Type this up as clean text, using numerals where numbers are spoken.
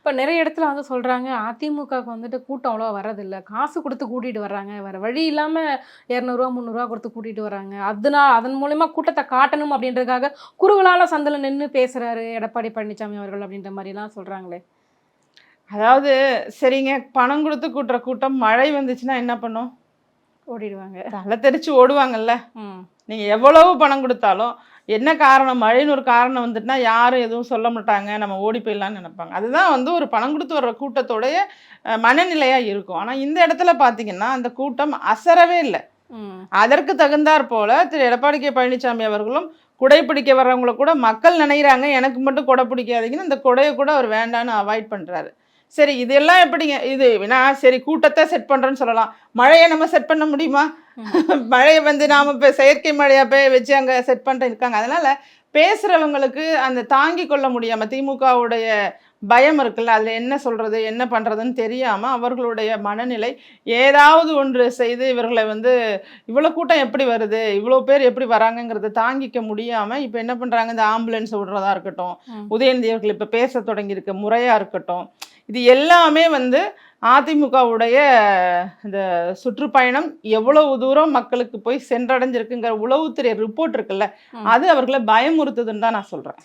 இப்ப நிறைய இடத்துல வந்து சொல்றாங்க, அதிமுகவுக்கு வந்துட்டு கூட்டம் அவ்வளவா வரதில்ல. காசு குடுத்து கூட்டிட்டு வர்றாங்க. வேற வழி இல்லாம ரூ. 200 ரூ. 300 குடுத்து கூட்டிட்டு வர்றாங்க. அதன் மூலியமா கூட்டத்த காட்டணும் அப்படின்றதுக்காக குறுகலான சந்துல நின்னு பேசுறாரு எடப்பாடி பழனிசாமி அவர்கள் அப்படின்ற மாரிலாம் சொல்றாங்களே. அதாவது சரிங்க, பணம் குடுத்து கூட்டுற கூட்டம் மழை வந்துச்சுன்னா என்ன பண்ணும்? ஓடிடுவாங்க. தலை தெறிச்சு ஓடுவாங்கல்ல. ம். நீங்க எவ்வளவு பணம் கொடுத்தாலும் என்ன காரணம், மழைன்னு ஒரு காரணம் வந்துட்டுனா யாரும் எதுவும் சொல்ல மாட்டாங்க, நம்ம ஓடி போயிடலாம்னு நினைப்பாங்க. அதுதான் வந்து ஒரு பணம் கொடுத்து வர்ற கூட்டத்தோடைய மனநிலையா இருக்கும். ஆனா இந்த இடத்துல பாத்தீங்கன்னா அந்த கூட்டம் அசரவே இல்லை. அதற்கு தகுந்தாற் போல திரு எடப்பாடி கே பழனிசாமி அவர்களும் குடை பிடிக்க வர்றவங்களை கூட மக்கள் நினைக்கிறாங்க எனக்கு மட்டும் கொடை பிடிக்காதீங்கன்னு அந்த கொடையை கூட அவர் வேண்டான்னு அவாய்ட் பண்றாரு. சரி, இதெல்லாம் எப்படிங்க இது வேணா, சரி கூட்டத்தை செட் பண்றேன்னு சொல்லலாம், மழையை நம்ம செட் பண்ண முடியுமா? மழையை வந்து நாம இப்போ செயற்கை மழையா போய் வச்சு அங்கே செட் பண்ணிட்டு இருக்காங்க. அதனால பேசுறவங்களுக்கு அந்த தாங்கி கொள்ள முடியாம திமுகவுடைய பயம் இருக்குல்ல, அதில் என்ன சொல்றது என்ன பண்ணுறதுன்னு தெரியாமல் அவர்களுடைய மனநிலை ஏதாவது ஒன்று செய்து இவர்களை வந்து இவ்வளோ கூட்டம் எப்படி வருது, இவ்வளோ பேர் எப்படி வராங்கங்கிறத தாங்கிக்க முடியாமல் இப்போ என்ன பண்ணுறாங்க, இந்த ஆம்புலன்ஸ் விடுறதா இருக்கட்டும், உதயநிதி அவர்கள் இப்போ பேச தொடங்கியிருக்க முறையாக இருக்கட்டும், இது எல்லாமே வந்து அதிமுகவுடைய இந்த சுற்றுப்பயணம் எவ்வளவு தூரம் மக்களுக்கு போய் சென்றடைஞ்சிருக்குங்கிற உளவுத்துறை ரிப்போர்ட் இருக்குல்ல, அது அவர்களை பயமுறுத்துதுன்னு தான் நான் சொல்கிறேன்.